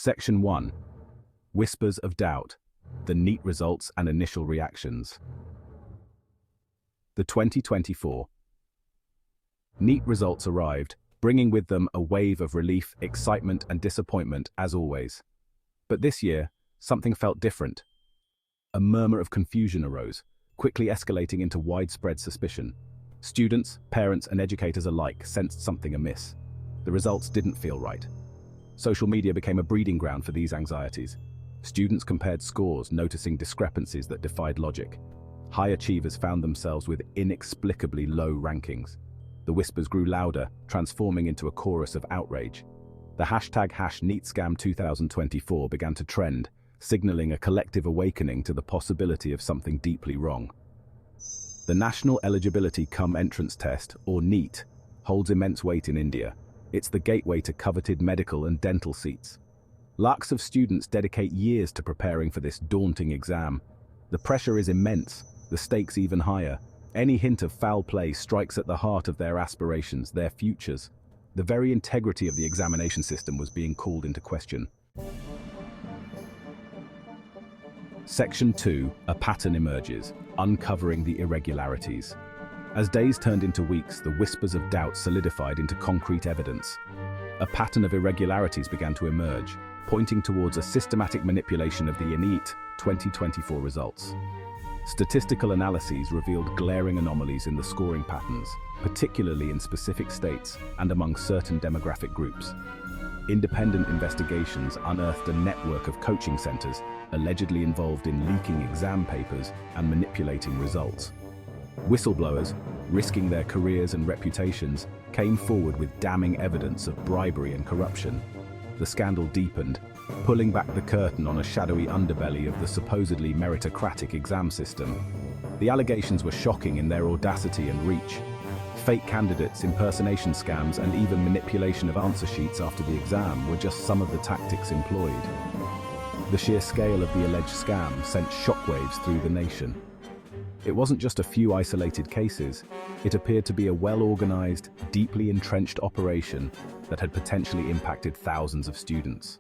Section 1. Whispers of Doubt. The NEET Results and Initial Reactions. The 2024 NEET results arrived, bringing with them a wave of relief, excitement, and disappointment, as always. But this year, something felt different. A murmur of confusion arose, quickly escalating into widespread suspicion. Students, parents, and educators alike sensed something amiss. The results didn't feel right. Social media became a breeding ground for these anxieties. Students compared scores, noticing discrepancies that defied logic. High achievers found themselves with inexplicably low rankings. The whispers grew louder, transforming into a chorus of outrage. The hashtag #NEETScam 2024 began to trend, signaling a collective awakening to the possibility of something deeply wrong. The National Eligibility Cum Entrance Test, or NEET, holds immense weight in India. It's the gateway to coveted medical and dental seats. Lakhs of students dedicate years to preparing for this daunting exam. The pressure is immense, the stakes even higher. Any hint of foul play strikes at the heart of their aspirations, their futures. The very integrity of the examination system was being called into question. Section 2. A pattern emerges, uncovering the irregularities. As days turned into weeks, the whispers of doubt solidified into concrete evidence. A pattern of irregularities began to emerge, pointing towards a systematic manipulation of the NEET 2024 results. Statistical analyses revealed glaring anomalies in the scoring patterns, particularly in specific states and among certain demographic groups. Independent investigations unearthed a network of coaching centers allegedly involved in leaking exam papers and manipulating results. Whistleblowers, risking their careers and reputations, came forward with damning evidence of bribery and corruption. The scandal deepened, pulling back the curtain on a shadowy underbelly of the supposedly meritocratic exam system. The allegations were shocking in their audacity and reach. Fake candidates, impersonation scams, and even manipulation of answer sheets after the exam were just some of the tactics employed. The sheer scale of the alleged scam sent shockwaves through the nation. It wasn't just a few isolated cases, it appeared to be a well-organized, deeply entrenched operation that had potentially impacted thousands of students.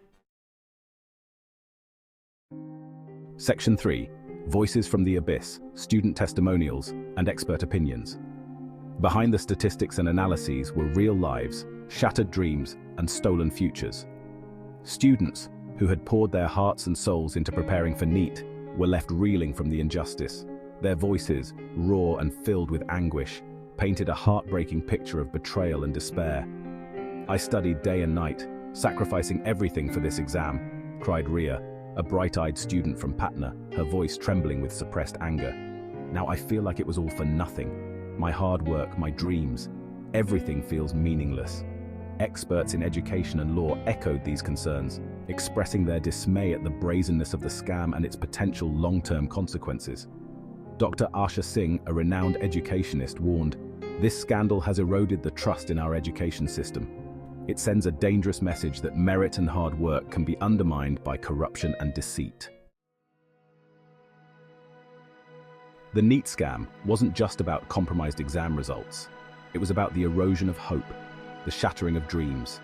Section 3. Voices from the Abyss, Student Testimonials, and Expert Opinions. Behind the statistics and analyses were real lives, shattered dreams, and stolen futures. Students, who had poured their hearts and souls into preparing for NEET, were left reeling from the injustice. Their voices, raw and filled with anguish, painted a heartbreaking picture of betrayal and despair. "I studied day and night, sacrificing everything for this exam," cried Riya, a bright-eyed student from Patna, her voice trembling with suppressed anger. "Now I feel like it was all for nothing. My hard work, my dreams, everything feels meaningless." Experts in education and law echoed these concerns, expressing their dismay at the brazenness of the scam and its potential long-term consequences. Dr. Asha Singh, a renowned educationist, warned, "This scandal has eroded the trust in our education system. It sends a dangerous message that merit and hard work can be undermined by corruption and deceit." The NEET scam wasn't just about compromised exam results. It was about the erosion of hope, the shattering of dreams.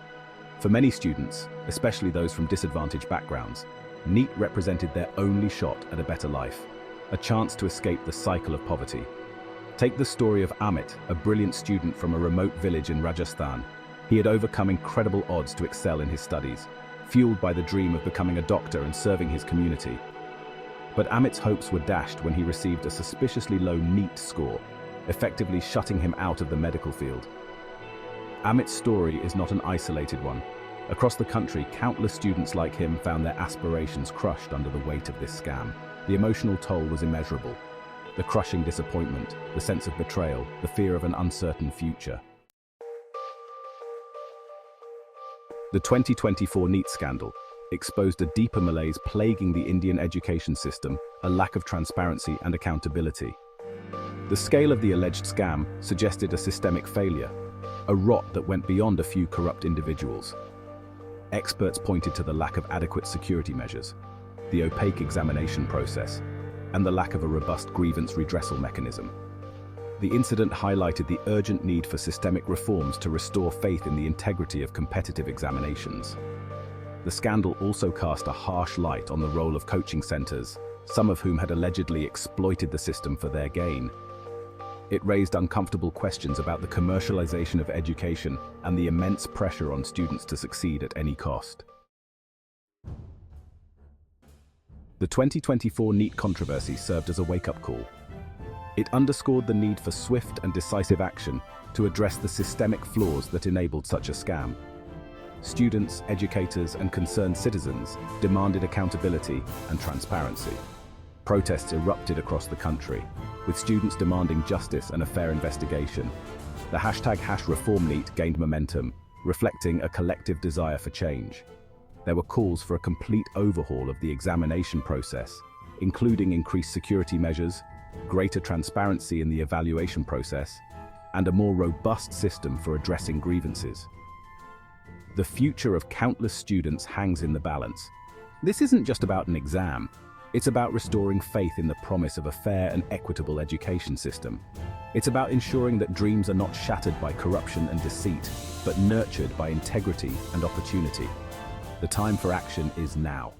For many students, especially those from disadvantaged backgrounds, NEET represented their only shot at a better life, a chance to escape the cycle of poverty. Take the story of Amit, a brilliant student from a remote village in Rajasthan. He had overcome incredible odds to excel in his studies, fueled by the dream of becoming a doctor and serving his community. But Amit's hopes were dashed when he received a suspiciously low NEET score, effectively shutting him out of the medical field. Amit's story is not an isolated one. Across the country, countless students like him found their aspirations crushed under the weight of this scam. The emotional toll was immeasurable. The crushing disappointment, the sense of betrayal, the fear of an uncertain future. The 2024 NEET scandal exposed a deeper malaise plaguing the Indian education system, a lack of transparency and accountability. The scale of the alleged scam suggested a systemic failure, a rot that went beyond a few corrupt individuals. Experts pointed to the lack of adequate security measures, the opaque examination process, and the lack of a robust grievance redressal mechanism. The incident highlighted the urgent need for systemic reforms to restore faith in the integrity of competitive examinations. The scandal also cast a harsh light on the role of coaching centers, some of whom had allegedly exploited the system for their gain. It raised uncomfortable questions about the commercialization of education and the immense pressure on students to succeed at any cost. The 2024 NEET controversy served as a wake-up call. It underscored the need for swift and decisive action to address the systemic flaws that enabled such a scam. Students, educators, and concerned citizens demanded accountability and transparency. Protests erupted across the country, with students demanding justice and a fair investigation. The #ReformNEET gained momentum, reflecting a collective desire for change. There were calls for a complete overhaul of the examination process, including increased security measures, greater transparency in the evaluation process, and a more robust system for addressing grievances. The future of countless students hangs in the balance. This isn't just about an exam. It's about restoring faith in the promise of a fair and equitable education system. It's about ensuring that dreams are not shattered by corruption and deceit, but nurtured by integrity and opportunity. The time for action is now.